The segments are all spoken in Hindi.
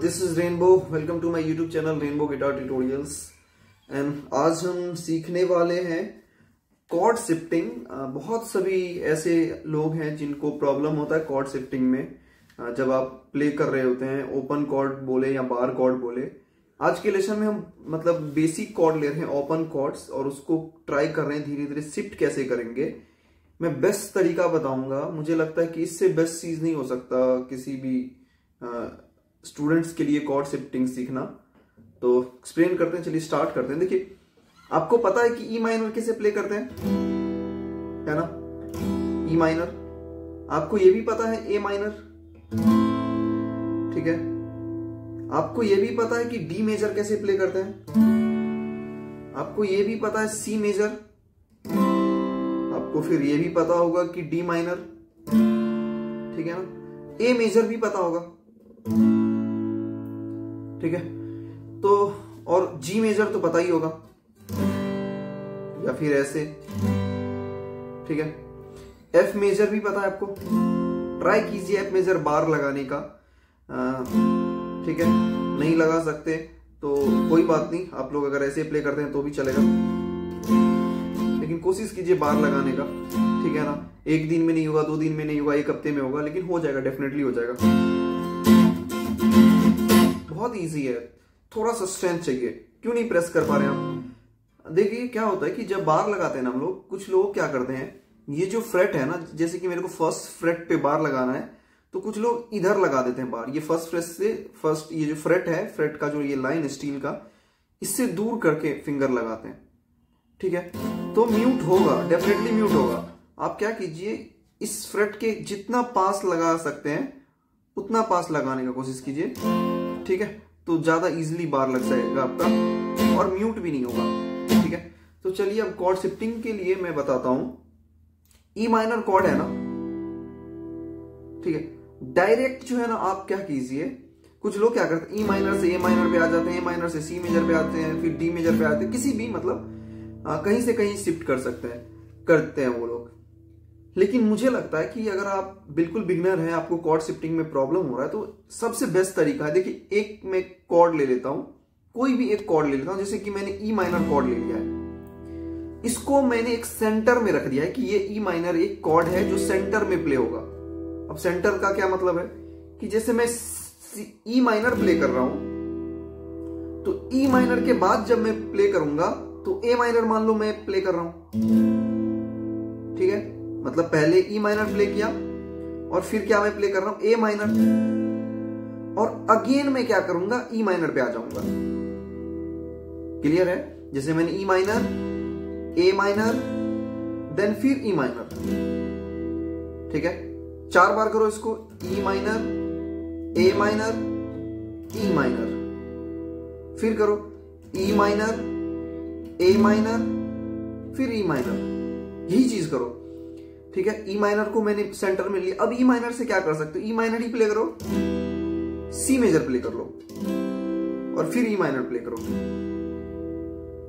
This is rainbow. Welcome to my YouTube channel rainbow guitar tutorials. And आज हम सीखने वाले हैं कॉर्ड शिफ्टिंग। बहुत सभी ऐसे लोग हैं जिनको प्रॉब्लम होता है कॉर्ड शिफ्टिंग में। जब आप प्ले कर रहे होते हैं, ओपन कॉर्ड बोले या बार कॉर्ड बोले। आज के लेसन में हम मतलब बेसिक कॉर्ड ले रहे हैं, ओपन कॉर्ड्स, और उसको ट्राई कर रहे हैं धीरे धीरे शिफ्ट कैसे करेंगे। मैं बेस्ट तरीका बताऊंगा। मुझे लगता है कि इससे बेस्ट चीज नहीं हो सकता किसी भी स्टूडेंट्स के लिए कॉर्ड शिफ्टिंग सीखना। तो एक्सप्लेन करते हैं, चलिए स्टार्ट करते हैं। देखिए, आपको पता है कि ई माइनर कैसे प्ले करते हैं, है ना? E minor. आपको ये भी पता है ए माइनर, ठीक है। आपको ये भी पता है कि डी मेजर कैसे प्ले करते हैं। आपको ये भी पता है सी मेजर। आपको फिर ये भी पता होगा कि डी माइनर, ठीक है ना। ए मेजर भी पता होगा, ठीक है। तो और जी मेजर तो पता ही होगा, या फिर ऐसे, ठीक है। एफ मेजर भी पता है आपको। ट्राई कीजिए एफ मेजर बार लगाने का, ठीक है। नहीं लगा सकते तो कोई बात नहीं, आप लोग अगर ऐसे प्ले करते हैं तो भी चलेगा, लेकिन कोशिश कीजिए बार लगाने का, ठीक है ना। एक दिन में नहीं होगा, 2 दिन में नहीं होगा, 1 हफ्ते में होगा, लेकिन हो जाएगा, डेफिनेटली हो जाएगा। बहुत इजी है, थोड़ा सा स्ट्रेंथ चाहिए। क्यों नहीं प्रेस कर पा रहे हैं आप? देखिए क्या होता है कि जब बार लगाते हैं ना हम लोग, कुछ लोग क्या करते हैं, ये जो फ्रेट है ना, जैसे कि मेरे को फर्स्ट फ्रेट पे बार लगाना है, तो कुछ लोग इधर लगा देते हैं बार। ये फर्स्ट फ्रेट से, फर्स्ट ये जो फ्रेट है, फ्रेट का जो ये लाइन स्टील का, इससे दूर करके फिंगर लगाते हैं, ठीक है। तो म्यूट होगा, डेफिनेटली म्यूट होगा। आप क्या कीजिए, इस फ्रेट के जितना पास लगा सकते हैं उतना पास लगाने का कोशिश कीजिए, ठीक है। तो ज्यादा इजीली बार लग जाएगा आपका और म्यूट भी नहीं होगा, ठीक है। तो चलिए अब कॉर्ड शिफ्टिंग के लिए मैं बताता हूं। ई माइनर कॉर्ड है ना, ठीक है। डायरेक्ट जो है ना, आप क्या कीजिए, कुछ लोग क्या करते हैं, ई माइनर से ए माइनर पे आ जाते हैं, ए माइनर से सी मेजर पे आते हैं, फिर डी मेजर पे आते हैं, किसी भी मतलब कहीं से कहीं शिफ्ट कर सकते हैं, करते हैं वो लोग। लेकिन मुझे लगता है कि अगर आप बिल्कुल बिगनर हैं, आपको कॉर्ड शिफ्टिंग में प्रॉब्लम हो रहा है, तो सबसे बेस्ट तरीका है, देखिए, एक मैं कॉर्ड ले लेता हूं, कोई भी एक कॉर्ड ले लेता हूं। जैसे कि मैंने ई माइनर कॉर्ड ले लिया है, इसको मैंने एक सेंटर में रख दिया है कि ये ई माइनर एक कॉर्ड है जो सेंटर में प्ले होगा। अब सेंटर का क्या मतलब है कि जैसे मैं ई माइनर प्ले कर रहा हूं, तो ई माइनर के बाद जब मैं प्ले करूंगा तो ए माइनर मान लो मैं प्ले कर रहा हूं, ठीक है। मतलब पहले ई माइनर प्ले किया और फिर क्या मैं प्ले कर रहा हूं, ए माइनर, और अगेन मैं क्या करूंगा, ई माइनर पे आ जाऊंगा। क्लियर है? जैसे मैंने E minor, A minor, then फिर ई माइनर, ठीक है। 4 बार करो इसको, E minor, A minor, E minor, फिर करो ई माइनर, ए माइनर, फिर ई माइनर। यही चीज करो, ठीक है। ई माइनर को मैंने सेंटर में लिया। अब ई माइनर से क्या कर सकते हो, ई माइनर ही प्ले करो, सी मेजर प्ले कर लो, और फिर ई माइनर प्ले करो।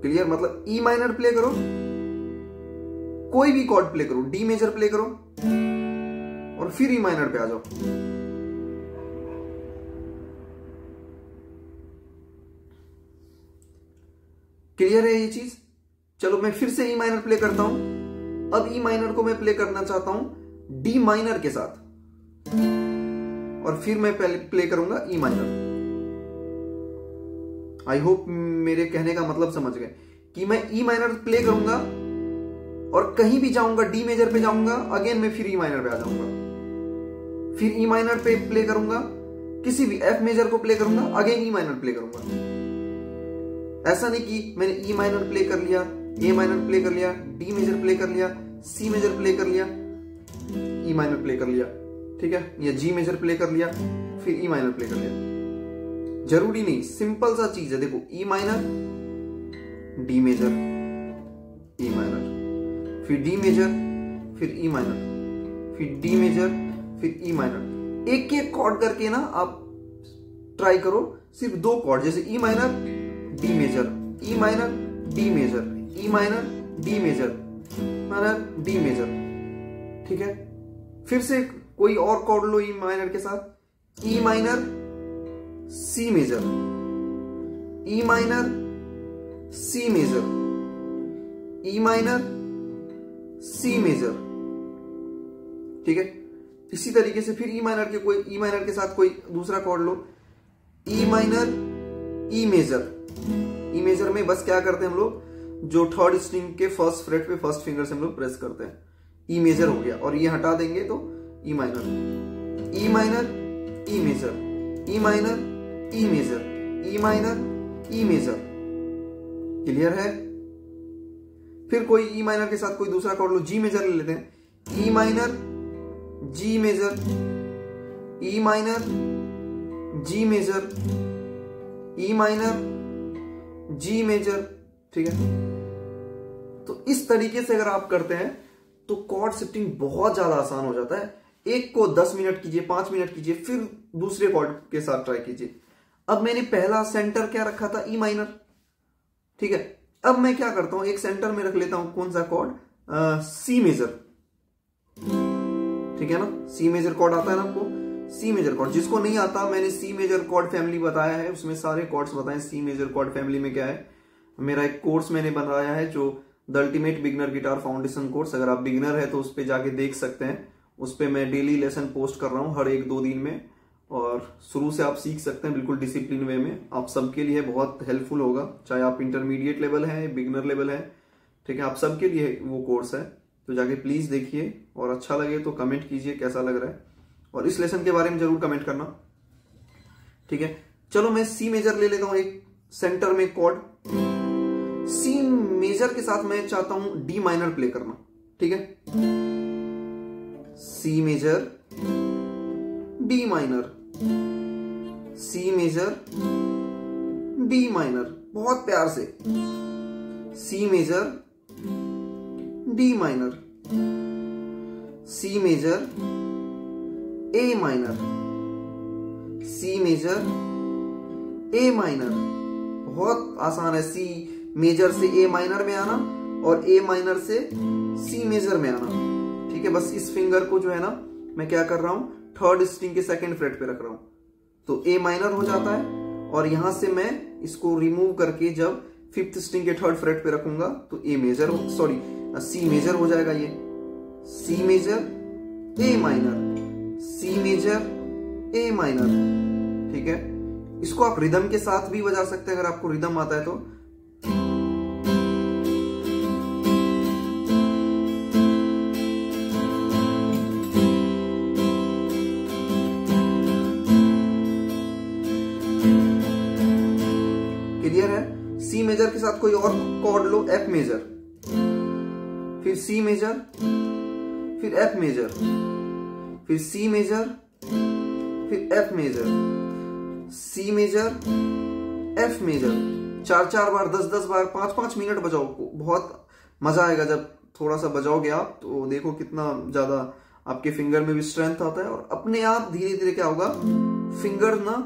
क्लियर? मतलब ई माइनर प्ले करो, कोई भी कॉर्ड प्ले करो, डी मेजर प्ले करो, और फिर ई माइनर पे आ जाओ। क्लियर है ये चीज? चलो मैं फिर से ई माइनर प्ले करता हूं। अब ई माइनर को मैं प्ले करना चाहता हूं डी माइनर के साथ, और फिर मैं पहले प्ले करूंगा ई माइनर। आई होप मेरे कहने का मतलब समझ गए कि मैं ई माइनर प्ले करूंगा और कहीं भी जाऊंगा, डी मेजर पे जाऊंगा, अगेन मैं फिर ई माइनर पे आ जाऊंगा, फिर ई माइनर पे प्ले करूंगा, किसी भी एफ मेजर को प्ले करूंगा, अगेन ई माइनर प्ले करूंगा। ऐसा नहीं कि मैंने ई माइनर प्ले कर लिया, ए माइनर प्ले कर लिया, डी मेजर प्ले कर लिया, सी मेजर प्ले कर लिया, ई माइनर प्ले कर लिया, ठीक है, या जी मेजर प्ले कर लिया, फिर ई माइनर प्ले कर लिया। जरूरी नहीं, सिंपल सा चीज है। देखो, E minor, D major, E minor, फिर डी मेजर, फिर ई माइनर, फिर डी मेजर, फिर ई माइनर। एक एक कॉर्ड करके ना आप ट्राई करो, सिर्फ 2 कॉर्ड, जैसे E minor, D major, E minor, D major, E minor, D major, minor, D major, ठीक है। फिर से कोई और कॉर्ड लो ई माइनर के साथ, E minor, C major, E minor, C major, E minor, C major. ठीक है, इसी तरीके से फिर ई माइनर के साथ कोई दूसरा कॉर्ड लो, E minor, E major. E major में बस क्या करते हैं हम लोग, जो थर्ड स्ट्रिंग के फर्स्ट फ्रेट पे फर्स्ट फिंगर से हम लोग प्रेस करते हैं, ई मेजर हो गया। और ये हटा देंगे तो E minor, E minor, E major, E minor, E major, E minor, E major. Clear है? फिर कोई ई माइनर के साथ कोई दूसरा कॉर्ड लो, जी मेजर ले लेते हैं, E minor, G major, E minor, G major, E minor, G major. ठीक है, तो इस तरीके से अगर आप करते हैं तो कॉर्ड शिफ्टिंग बहुत ज्यादा आसान हो जाता है। एक को 10 मिनट कीजिए, 5 मिनट कीजिए, फिर दूसरे कॉर्ड के साथ ट्राई कीजिए। अब मैंने पहला सेंटर क्या रखा था, ई माइनर। ठीक है, अब मैं क्या करता हूं, एक सेंटर में रख लेता हूं कौन सा कॉर्ड, सी मेजर। ठीक है ना, सी मेजर कॉर्ड आता है ना आपको, सी मेजर कॉर्ड। जिसको नहीं आता, मैंने सी मेजर कॉर्ड फैमिली बताया है, उसमें सारे कॉर्ड्स बताए सी मेजर कॉर्ड फैमिली में क्या है। मेरा एक कोर्स मैंने बनाया है जो the ultimate beginner guitar foundation course, अगर आप बिगनर है तो उस पर जाके देख सकते हैं। उस पर मैं डेली लेसन पोस्ट कर रहा हूं हर 1-2 दिन में, और शुरू से आप सीख सकते हैं बिल्कुल डिसिप्लिन वे में। आप सबके लिए बहुत हेल्पफुल होगा, चाहे आप इंटरमीडिएट लेवल है, बिगनर लेवल है। ठीक है, आप सबके लिए वो कोर्स है, तो जाके प्लीज देखिए, और अच्छा लगे तो कमेंट कीजिए कैसा लग रहा है, और इस लेसन के बारे में जरूर कमेंट करना। ठीक है, चलो मैं सी मेजर ले लेता हूं, एक सेंटर में कॉर्ड सी मेजर के साथ मैं चाहता हूं डी माइनर प्ले करना। ठीक है, C major, D minor, C major, D minor, बहुत प्यार से, C major, D minor, C major, A minor, C major, A minor. बहुत आसान है, सी मेजर से ए माइनर में आना और ए माइनर से सी मेजर में आना। ठीक है, बस इस फिंगर को जो है ना मैं क्या कर रहा हूं, थर्ड स्ट्रिंग के सेकंड फ्रेट पे रख रहा हूं, तो ए माइनर हो जाता है। और यहां से मैं इसको रिमूव करके जब फिफ्थ स्ट्रिंग के थर्ड फ्रेट पे रखूंगा तो A major, sorry C major हो जाएगा। ये C major, A minor, C major, A minor. ठीक है, इसको आप रिदम के साथ भी बजा सकते हैं अगर आपको रिदम आता है तो। क्लियर है? सी मेजर के साथ कोई और कॉर्ड लो, एफ मेजर, फिर सी मेजर, फिर एफ मेजर, फिर सी मेजर, फिर F major, C major, F major. 4-4 बार, 10-10 बार, 5-5 मिनट बजाओ। बहुत मजा आएगा जब थोड़ा सा बजाओगे आप, तो देखो कितना ज्यादा आपके फिंगर में भी स्ट्रेंथ आता है, और अपने आप धीरे धीरे क्या होगा, फिंगर ना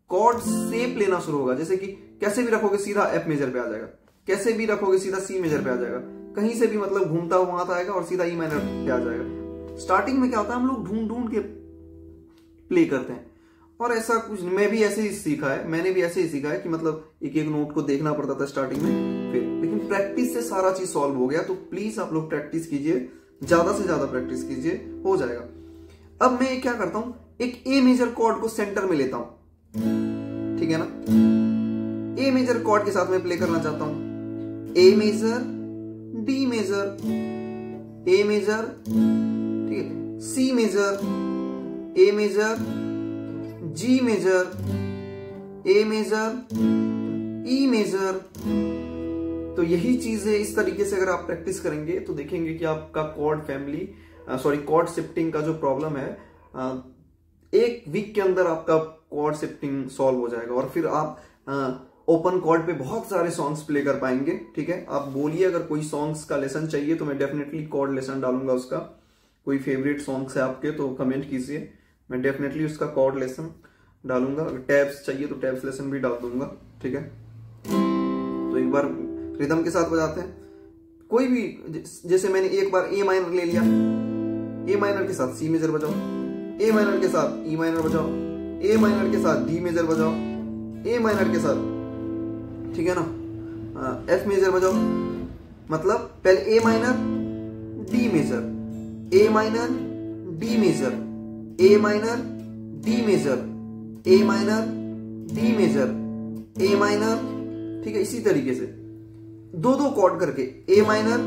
कॉर्ड शेप लेना शुरू होगा। जैसे कि कैसे भी रखोगे सीधा एफ मेजर पे आ जाएगा, कैसे भी रखोगे सीधा सी मेजर पे आ जाएगा, कहीं से भी मतलब घूमता हुआ वहां आएगा और सीधा ई माइनर पे आ जाएगा। स्टार्टिंग में क्या होता है, हम लोग ढूंढ ढूंढ के प्ले करते हैं, और ऐसा कुछ मैं भी ऐसे ही सीखा है, मैंने भी ऐसे ही सीखा है कि मतलब एक एक नोट को देखना पड़ता था स्टार्टिंग में, फिर लेकिन प्रैक्टिस से सारा चीज सॉल्व हो गया। तो प्लीज आप लोग प्रैक्टिस कीजिए, ज्यादा से ज्यादा प्रैक्टिस कीजिए, हो जाएगा। अब मैं क्या करता हूं, एक ए मेजर कॉर्ड को सेंटर में लेता हूं। ठीक है ना, ए मेजर कॉर्ड के साथ मैं प्ले करना चाहता हूं, ए मेजर, डी मेजर, ए मेजर, ठीक है, सी मेजर, ए मेजर, जी मेजर, ए मेजर, ई मेजर। तो यही चीजें इस तरीके से अगर आप प्रैक्टिस करेंगे तो देखेंगे कि आपका chord family, sorry chord shifting का जो प्रॉब्लम है, एक वीक के अंदर आपका कॉर्ड शिफ्टिंग सॉल्व हो जाएगा, और फिर आप ओपन कॉर्ड पे बहुत सारे सॉन्ग्स प्ले कर पाएंगे। ठीक है, आप बोलिए अगर कोई सॉन्ग्स का लेसन चाहिए तो मैं डेफिनेटली कॉर्ड लेसन डालूंगा उसका। कोई फेवरेट सॉन्ग्स है आपके तो कमेंट कीजिए, मैं डेफिनेटली उसका कॉर्ड लेसन डालूंगा। अगर टैब्स चाहिए तो टैब्स लेसन भी डाल दूंगा। ठीक है, तो एक बार रिदम के साथ बजाते हैं। कोई भी, जैसे मैंने एक बार ए माइनर ले लिया, ए माइनर के साथ सी मेजर बजाओ, ए माइनर के साथ ई माइनर बजाओ, ए माइनर के साथ डी मेजर बजाओ, ए माइनर के साथ, ठीक है ना। एफ मेजर बजाओ, मतलब पहले A minor D major, A minor D major, A minor D major, A minor D major, A minor, ठीक है। इसी तरीके से दो दो कॉर्ड करके A minor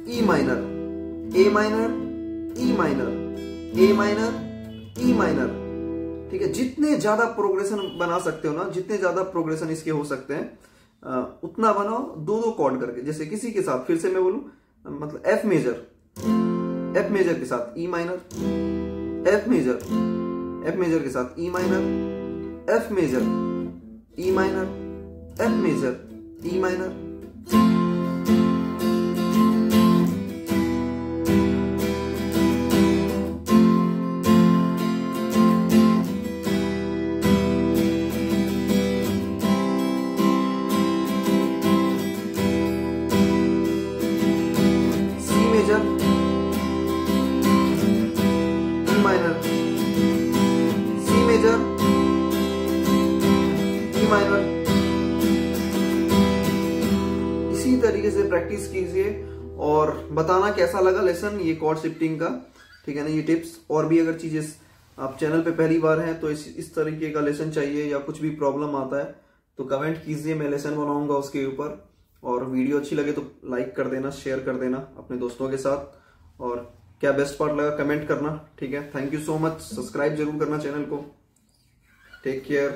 E minor, A minor E minor, A minor E minor, ठीक है। जितने ज्यादा प्रोग्रेशन बना सकते हो ना, जितने ज्यादा प्रोग्रेशन इसके हो सकते हैं उतना बनाओ, दो दो कॉर्ड करके। जैसे किसी के साथ फिर से मैं बोलूं, मतलब एफ मेजर के साथ ई माइनर, एफ मेजर के साथ E minor, F major E minor, F major E minor. इसी तरीके से प्रैक्टिस कीजिए और बताना कैसा लगा लेसन ये कॉर्ड शिफ्टिंग का, ठीक है ना। ये टिप्स और भी अगर चीजें आप चैनल पे पहली बार हैं तो इस तरीके का लेसन चाहिए या कुछ भी प्रॉब्लम आता है तो कमेंट कीजिए, मैं लेसन बनाऊंगा उसके ऊपर। और वीडियो अच्छी लगे तो लाइक कर देना, शेयर कर देना अपने दोस्तों के साथ, और क्या बेस्ट पार्ट लगा कमेंट करना, ठीक है। Thank you so much, subscribe जरूर करना चैनल को। Take care.